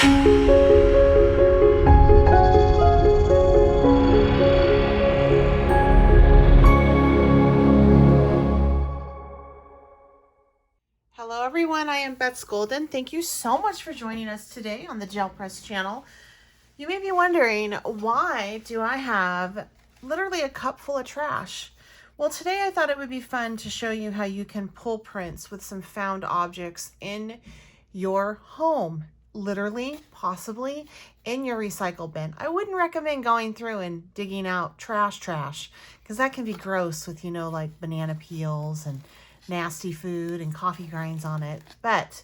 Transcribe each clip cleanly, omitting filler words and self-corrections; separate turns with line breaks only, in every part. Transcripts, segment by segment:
Hello everyone, I am Bets Golden. Thank you so much for joining us today on the Gel Press channel. You may be wondering, why do I have literally a cup full of trash? Well, today I thought it would be fun to show you how you can pull prints with some found objects in your home, literally, possibly in your recycle bin. I wouldn't recommend going through and digging out trash, because that can be gross with, like banana peels and nasty food and coffee grinds on it. But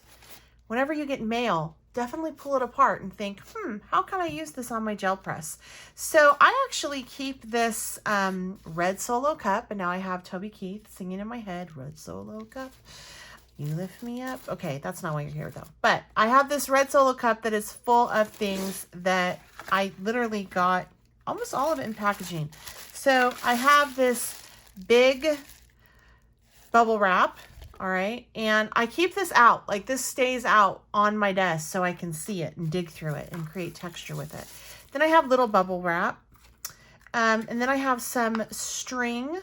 whenever you get mail, definitely pull it apart and think, how can I use this on my gel press? So I actually keep this red Solo cup, and now I have Toby Keith singing in my head, red Solo cup, you lift me up. Okay, that's not why you're here though. But I have this red Solo cup that is full of things that I literally got almost all of it in packaging. So I have this big bubble wrap, all right, and I keep this out, like this stays out on my desk so I can see it and dig through it and create texture with it. Then I have little bubble wrap, and then I have some string.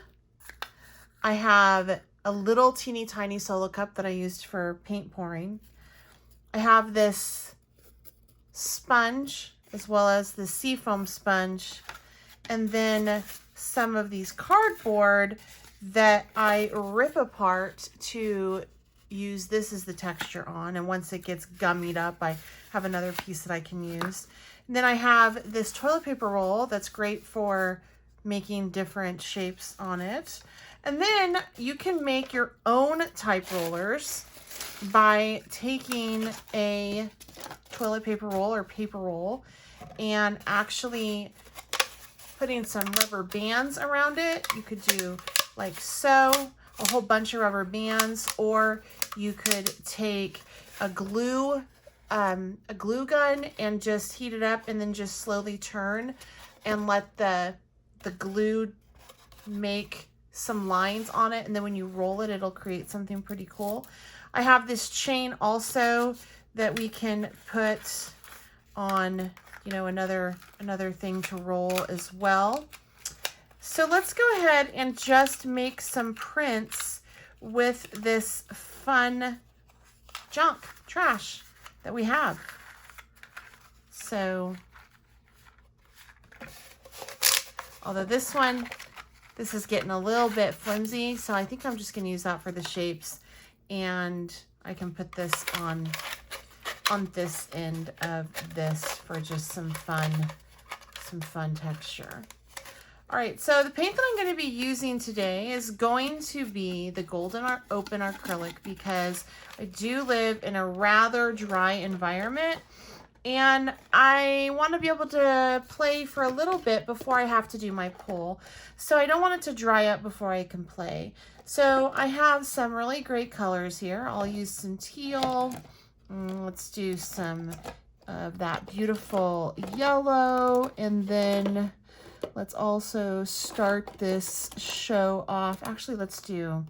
I have a little teeny tiny Solo cup that I used for paint pouring. I have this sponge as well as the seafoam sponge, and then some of these cardboard that I rip apart to use this as the texture on. And once it gets gummied up, I have another piece that I can use. And then I have this toilet paper roll that's great for making different shapes on it. And then you can make your own type rollers by taking a toilet paper roll or paper roll and actually putting some rubber bands around it. You could do like so, a whole bunch of rubber bands, or you could take a glue gun and just heat it up and then just slowly turn and let the glue make some lines on it, and then when you roll it, it'll create something pretty cool. I have this chain also that we can put on, another thing to roll as well. So let's go ahead and just make some prints with this fun trash that we have. So, although this is getting a little bit flimsy, so I think I'm just going to use that for the shapes, and I can put this on this end of this for just some fun texture. All right, so the paint that I'm going to be using today is going to be the Golden Open Acrylic, because I do live in a rather dry environment and I want to be able to play for a little bit before I have to do my pull. So I don't want it to dry up before I can play. So I have some really great colors here. I'll use some teal. Let's do some of that beautiful yellow, and then let's also start this show off. Actually, let's do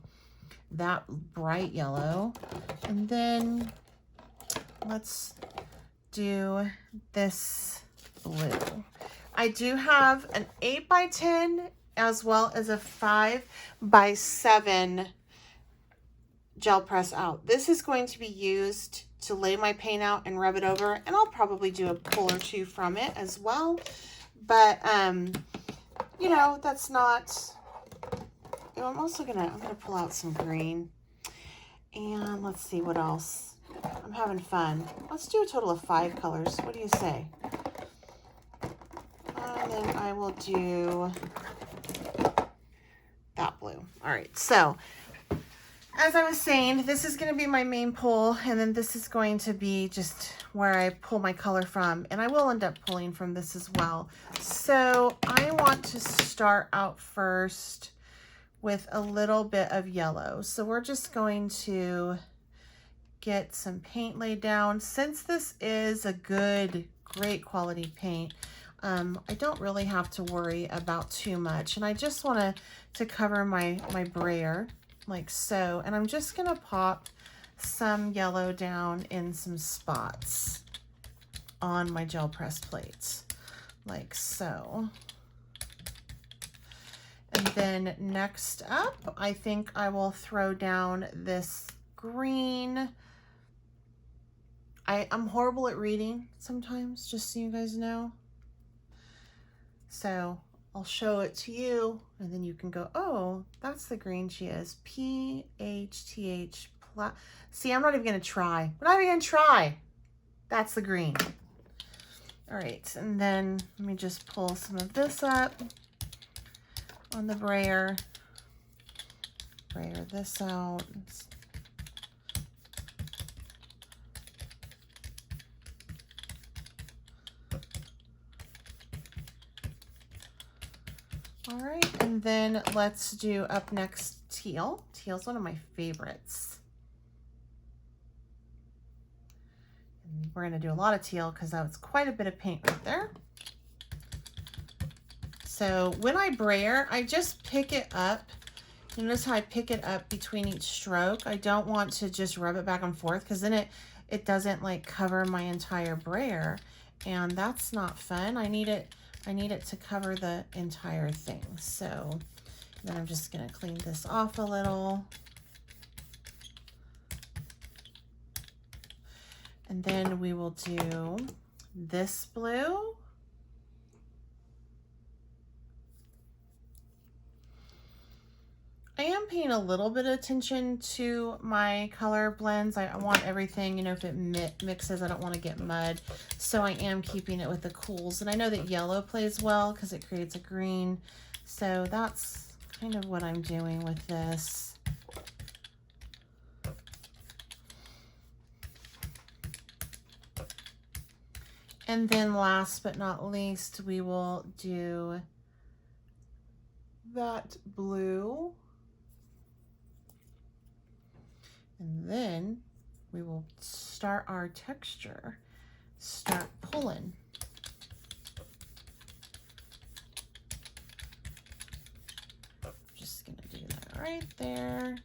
that bright yellow. And then let's do this blue. I do have an 8x10 as well as a 5x7 gel press out. This is going to be used to lay my paint out and rub it over, and I'll probably do a pull or two from it as well. But, that's not, I'm also I'm gonna pull out some green, and let's see what else. I'm having fun. Let's do a total of 5 colors. What do you say? And then I will do that blue. All right, so as I was saying, this is going to be my main pull, and then this is going to be just where I pull my color from, and I will end up pulling from this as well. So I want to start out first with a little bit of yellow. So we're just going to get some paint laid down. Since this is a great quality paint, I don't really have to worry about too much. And I just want to cover my brayer like so. And I'm just going to pop some yellow down in some spots on my gel press plates, like so. And then next up, I think I will throw down this green. I'm horrible at reading sometimes, just so you guys know. So I'll show it to you, and then you can go, oh, that's the green she is. PHTH. See, I'm not even going to try. I'm not even going to try. That's the green. All right, and then let me just pull some of this up on the brayer. Brayer this out. All right, and then let's do up next teal. Teal's one of my favorites. And we're gonna do a lot of teal because that was quite a bit of paint right there. So when I brayer, I just pick it up. You notice how I pick it up between each stroke. I don't want to just rub it back and forth because then it doesn't like cover my entire brayer, and that's not fun. I need it to cover the entire thing. So then I'm just gonna clean this off a little. And then we will do this blue. I am paying a little bit of attention to my color blends. I want everything, you know, if it mixes, I don't want to get mud. So I am keeping it with the cools. And I know that yellow plays well because it creates a green. So that's kind of what I'm doing with this. And then last but not least, we will do that blue. And then we will start our texture, start pulling. Just gonna do that right there.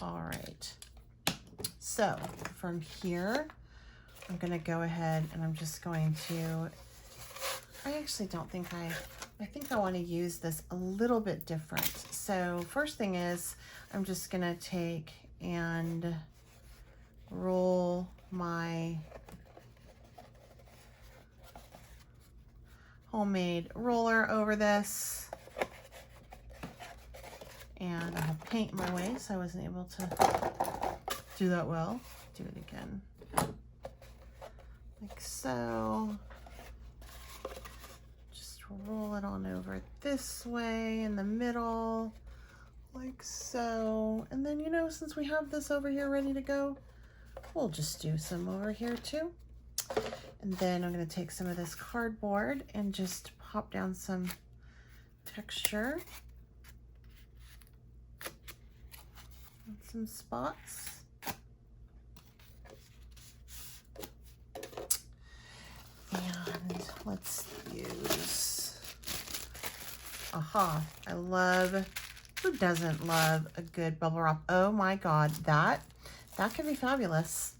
All right, so from here, I'm gonna go ahead and I'm just going to, I actually don't think I think I wanna use this a little bit different. So first thing is, I'm just gonna take and roll my homemade roller over this. And I have paint in my way, so I wasn't able to do that well. Do it again. Like so. Just roll it on over this way in the middle, like so. And then, you know, since we have this over here ready to go, we'll just do some over here too. And then I'm gonna take some of this cardboard and just pop down some texture. Some spots. And let's use, aha, I love, who doesn't love a good bubble wrap? Oh my God, that can be fabulous.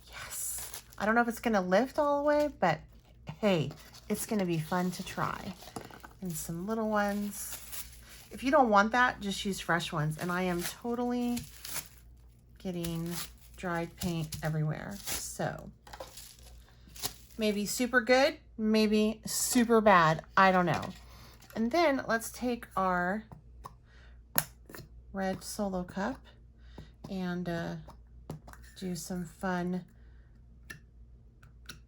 Yes. I don't know if it's gonna lift all the way, but hey, it's gonna be fun to try. And some little ones. If you don't want that, just use fresh ones. And I am totally getting dried paint everywhere. So maybe super good, maybe super bad. I don't know. And then let's take our red Solo cup and do some fun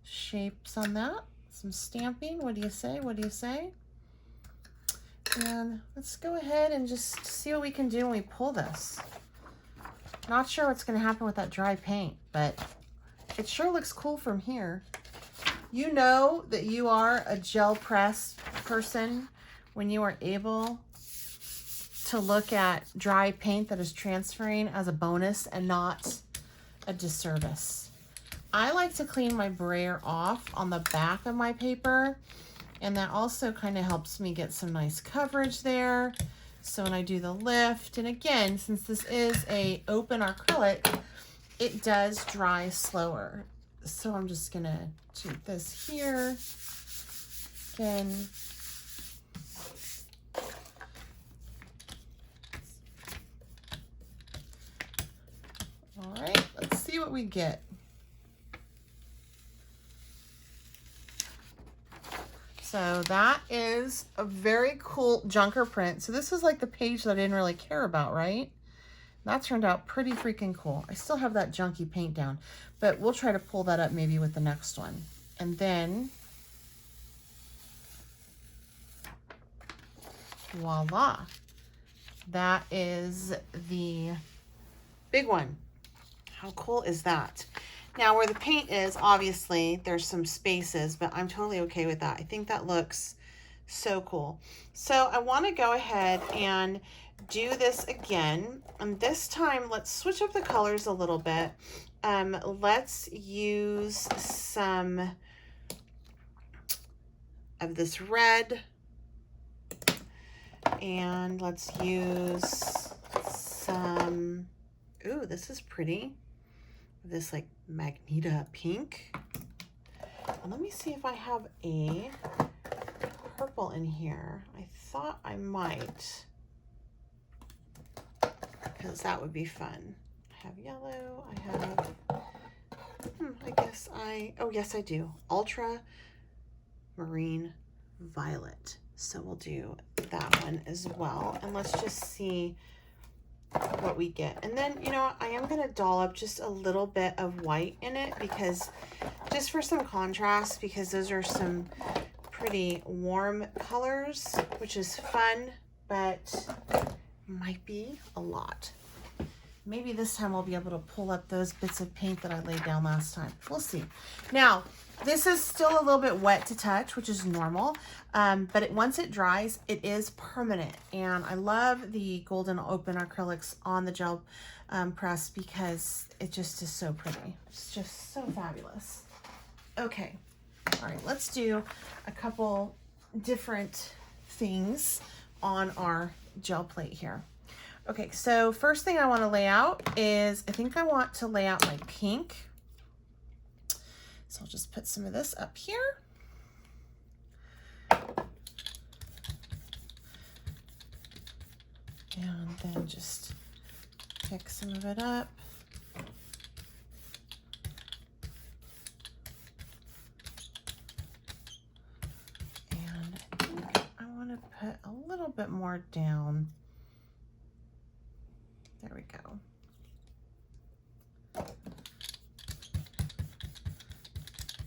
shapes on that. Some stamping. What do you say? What do you say? And let's go ahead and just see what we can do when we pull this. Not sure what's going to happen with that dry paint, but it sure looks cool from here. You know that you are a gel press person when you are able to look at dry paint that is transferring as a bonus and not a disservice. I like to clean my brayer off on the back of my paper, and that also kind of helps me get some nice coverage there. So when I do the lift, and again, since this is a open acrylic, it does dry slower. So I'm just gonna do this here. Again, all right, let's see what we get. So that is a very cool junker print. So this is like the page that I didn't really care about, right? That turned out pretty freaking cool. I still have that junky paint down, but we'll try to pull that up maybe with the next one. And then, voila. That is the big one. How cool is that? Now where the paint is, obviously there's some spaces, but I'm totally okay with that. I think that looks so cool. So I want to go ahead and do this again. And this time, let's switch up the colors a little bit. Let's use some of this red. And let's use some, ooh, this is pretty. This like Magenta pink. And let me see if I have a purple in here. I thought I might, because that would be fun. I have yellow, I have, I guess oh yes I do. Ultra Marine Violet. So we'll do that one as well. And let's just see what we get. And then, you know, I am going to dollop just a little bit of white in it, because just for some contrast, because those are some pretty warm colors, which is fun, but might be a lot. Maybe this time I'll be able to pull up those bits of paint that I laid down last time. We'll see. Now, this is still a little bit wet to touch, which is normal, but once it dries, it is permanent. And I love the golden open acrylics on the gel press, because it just is so pretty. It's just so fabulous. Okay, all right, let's do a couple different things on our gel plate here. Okay, so first thing I want to lay out is, I think I want to lay out my pink. So I'll just put some of this up here. And then just pick some of it up. And I think I want to put a little bit more down. There we go.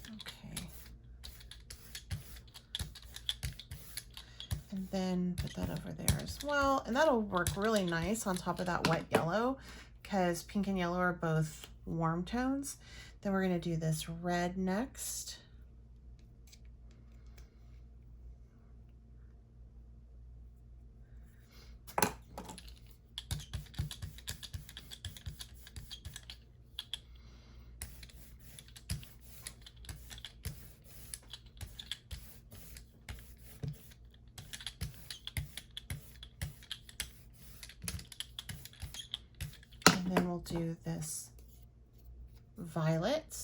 Okay. And then put that over there as well. And that'll work really nice on top of that wet yellow, because pink and yellow are both warm tones. Then we're going to do this red next. And then we'll do this violet.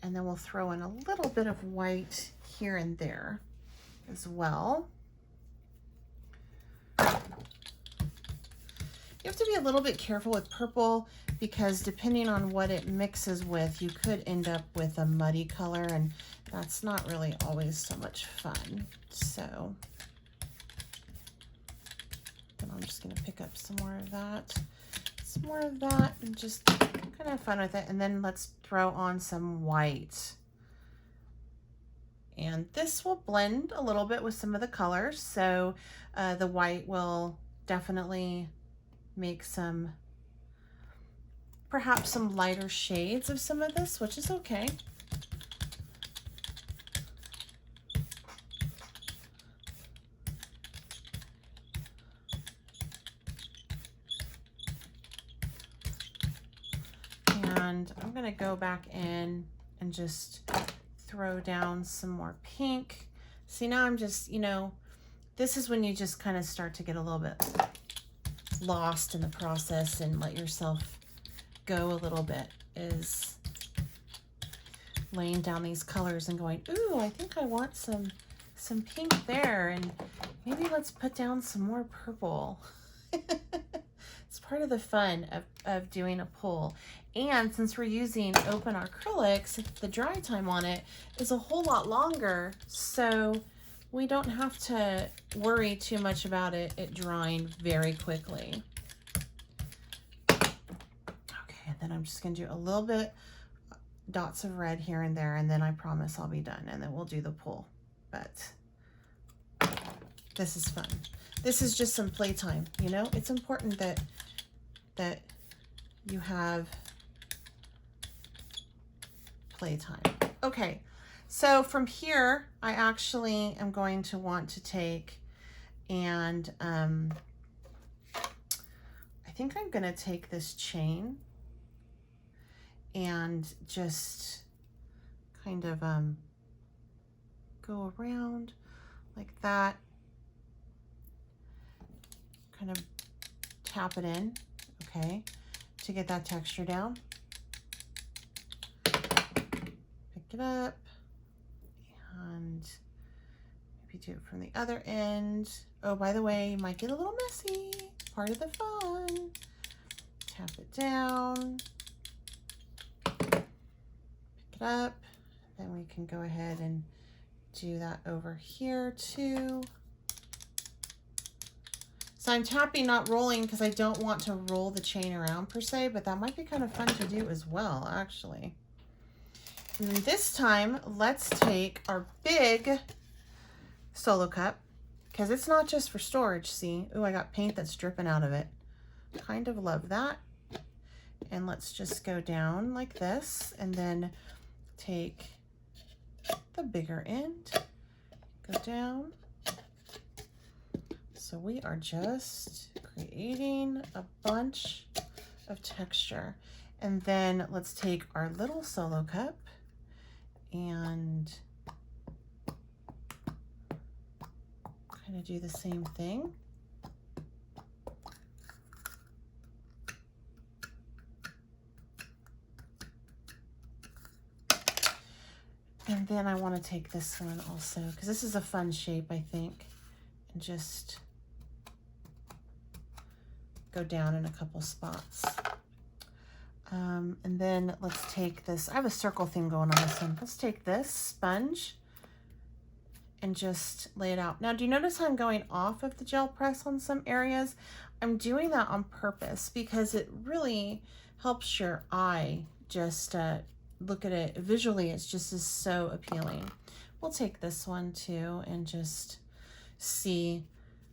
And then we'll throw in a little bit of white here and there as well. You have to be a little bit careful with purple, because depending on what it mixes with, you could end up with a muddy color, and that's not really always so much fun. So then I'm just going to pick up some more of that, and just kind of fun with it. And then let's throw on some white. And this will blend a little bit with some of the colors. So the white will definitely make some, perhaps some lighter shades of some of this, which is okay. And I'm gonna go back in and just throw down some more pink. See, now I'm just, you know, this is when you just kind of start to get a little bit lost in the process and let yourself go a little bit, is laying down these colors and going, ooh, I think I want some pink there, and maybe let's put down some more purple. It's part of the fun of doing a pull. And since we're using open acrylics, the dry time on it is a whole lot longer, so we don't have to worry too much about it drying very quickly. Okay, and then I'm just gonna do a little bit dots of red here and there, and then I promise I'll be done, and then we'll do the pull. But this is fun. This is just some playtime, you know? It's important that you have playtime. Okay, so from here, I actually am going to want to take and I think I'm gonna take this chain and just kind of go around like that, kind of tap it in, okay, to get that texture down. Pick it up and maybe do it from the other end. Oh, by the way, you might get a little messy, part of the fun. Tap it down, pick it up, then we can go ahead and do that over here too. So I'm tapping, not rolling, because I don't want to roll the chain around per se, but that might be kind of fun to do as well, actually. And then this time, let's take our big solo cup, because it's not just for storage, see? Ooh, I got paint that's dripping out of it. Kind of love that. And let's just go down like this, and then take the bigger end, go down. So we are just creating a bunch of texture. And then let's take our little solo cup and kind of do the same thing. And then I want to take this one also, because this is a fun shape, I think, and just go down in a couple spots. And then let's take this, I have a circle theme going on this one. Let's take this sponge and just lay it out. Now, do you notice how I'm going off of the gel press on some areas? I'm doing that on purpose because it really helps your eye just look at it visually. It's just is so appealing. We'll take this one too and just see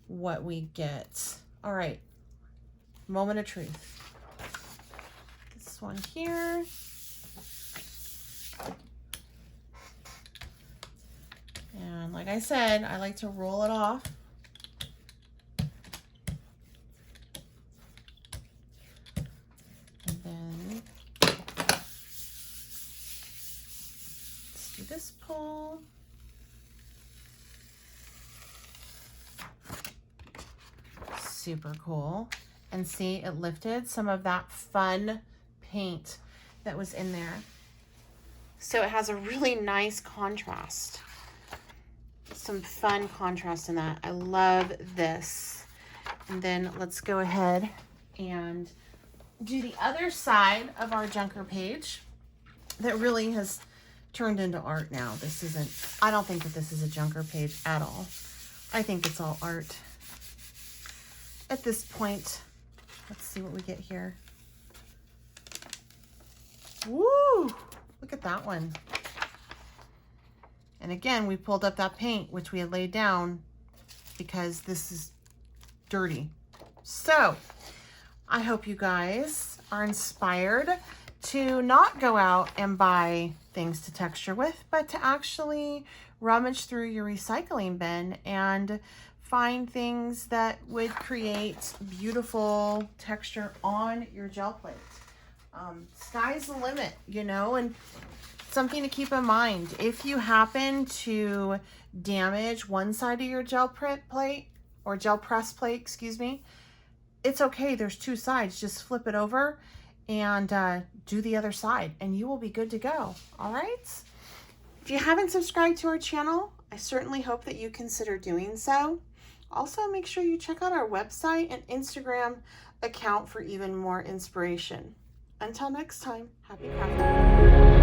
what we get. All right, moment of truth. This one here. And like I said, I like to roll it off. And then let's do this pull. Super cool. And see, it lifted some of that fun paint that was in there. So it has a really nice contrast. Some fun contrast in that. I love this. And then let's go ahead and do the other side of our junker page that really has turned into art now. This isn't, I don't think that this is a junker page at all. I think it's all art. At this point, let's see what we get here. Woo! Look at that one. And again, we pulled up that paint, which we had laid down because this is dirty. So I hope you guys are inspired to not go out and buy things to texture with, but to actually rummage through your recycling bin and find things that would create beautiful texture on your gel plate. Sky's the limit, you know, and something to keep in mind. If you happen to damage one side of your gel print plate or gel press plate, excuse me, it's okay. There's two sides. Just flip it over and do the other side and you will be good to go. All right. If you haven't subscribed to our channel, I certainly hope that you consider doing so. Also, make sure you check out our website and Instagram account for even more inspiration. Until next time, happy crafting.